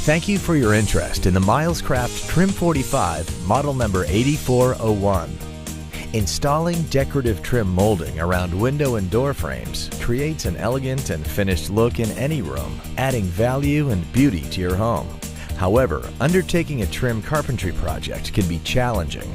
Thank you for your interest in the Milescraft Trim45 model number 8401. Installing decorative trim molding around window and door frames creates an elegant and finished look in any room, adding value and beauty to your home. However, undertaking a trim carpentry project can be challenging.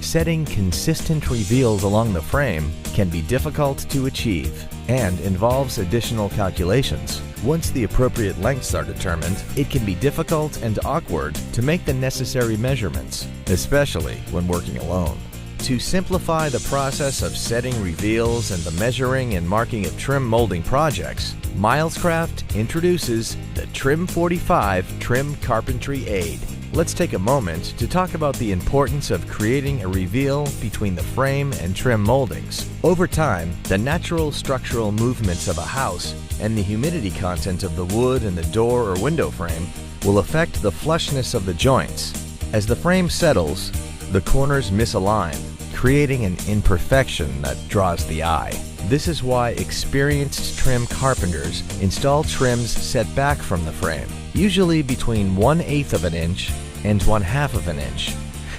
Setting consistent reveals along the frame can be difficult to achieve and involves additional calculations. Once the appropriate lengths are determined, it can be difficult and awkward to make the necessary measurements, especially when working alone. To simplify the process of setting reveals and the measuring and marking of trim molding projects, Milescraft introduces the Trim45 Trim Carpentry Aid. Let's take a moment to talk about the importance of creating a reveal between the frame and trim moldings. Over time, the natural structural movements of a house and the humidity content of the wood in the door or window frame will affect the flushness of the joints. As the frame settles, the corners misalign, creating an imperfection that draws the eye. This is why experienced trim carpenters install trims set back from the frame, usually between 1/8 of an inch and 1/2 of an inch.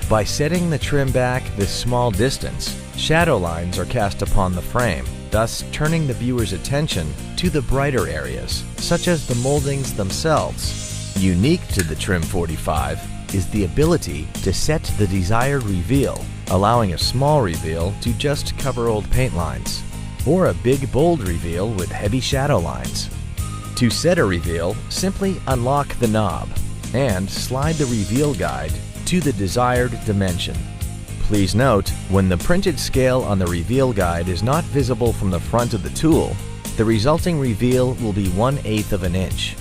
By setting the trim back this small distance, shadow lines are cast upon the frame, thus turning the viewer's attention to the brighter areas, such as the moldings themselves. Unique to the Trim45 is the ability to set the desired reveal, allowing a small reveal to just cover old paint lines, or a big bold reveal with heavy shadow lines. To set a reveal, simply unlock the knob and slide the reveal guide to the desired dimension. Please note, when the printed scale on the reveal guide is not visible from the front of the tool, the resulting reveal will be 1/8 of an inch.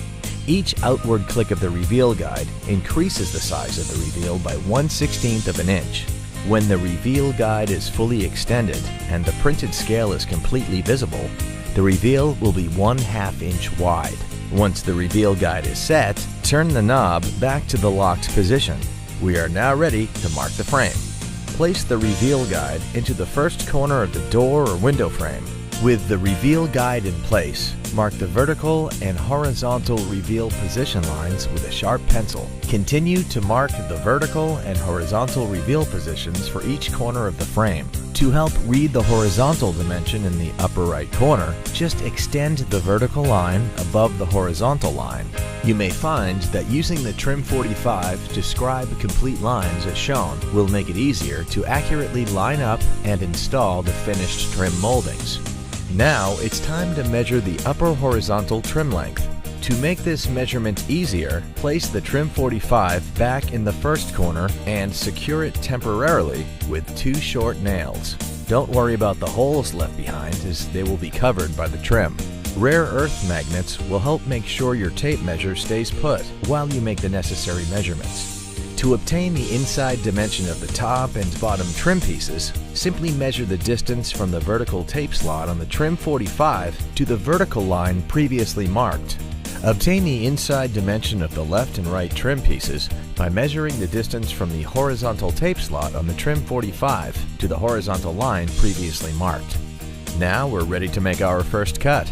Each outward click of the reveal guide increases the size of the reveal by 1/16 of an inch. When the reveal guide is fully extended and the printed scale is completely visible, the reveal will be 1/2 inch wide. Once the reveal guide is set, turn the knob back to the locked position. We are now ready to mark the frame. Place the reveal guide into the first corner of the door or window frame. With the reveal guide in place, mark the vertical and horizontal reveal position lines with a sharp pencil. Continue to mark the vertical and horizontal reveal positions for each corner of the frame. To help read the horizontal dimension in the upper right corner, just extend the vertical line above the horizontal line. You may find that using the Trim45 to scribe complete lines as shown will make it easier to accurately line up and install the finished trim moldings. Now it's time to measure the upper horizontal trim length. To make this measurement easier, place the Trim45 back in the first corner and secure it temporarily with 2 short nails. Don't worry about the holes left behind, as they will be covered by the trim. Rare earth magnets will help make sure your tape measure stays put while you make the necessary measurements. To obtain the inside dimension of the top and bottom trim pieces, simply measure the distance from the vertical tape slot on the Trim45 to the vertical line previously marked. Obtain the inside dimension of the left and right trim pieces by measuring the distance from the horizontal tape slot on the Trim45 to the horizontal line previously marked. Now we're ready to make our first cut.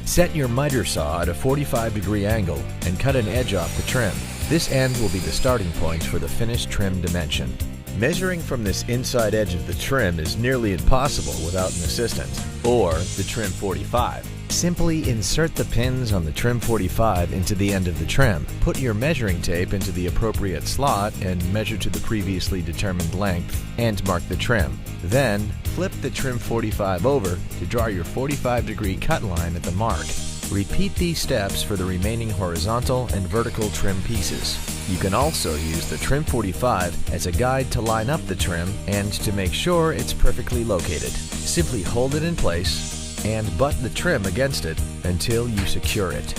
Set your miter saw at a 45-degree angle and cut an edge off the trim. This end will be the starting point for the finished trim dimension. Measuring from this inside edge of the trim is nearly impossible without an assistant, or the Trim45. Simply insert the pins on the Trim45 into the end of the trim. Put your measuring tape into the appropriate slot and measure to the previously determined length and mark the trim. Then, flip the Trim45 over to draw your 45-degree cut line at the mark. Repeat these steps for the remaining horizontal and vertical trim pieces. You can also use the Trim45 as a guide to line up the trim and to make sure it's perfectly located. Simply hold it in place and butt the trim against it until you secure it.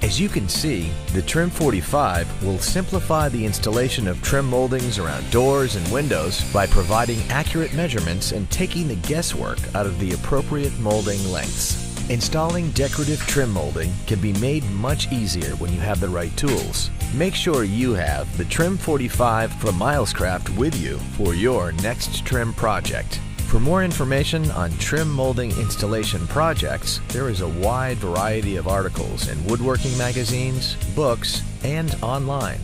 As you can see, the Trim45 will simplify the installation of trim moldings around doors and windows by providing accurate measurements and taking the guesswork out of the appropriate molding lengths. Installing decorative trim molding can be made much easier when you have the right tools. Make sure you have the Trim45 from Milescraft with you for your next trim project. For more information on trim molding installation projects, there is a wide variety of articles in woodworking magazines, books, and online.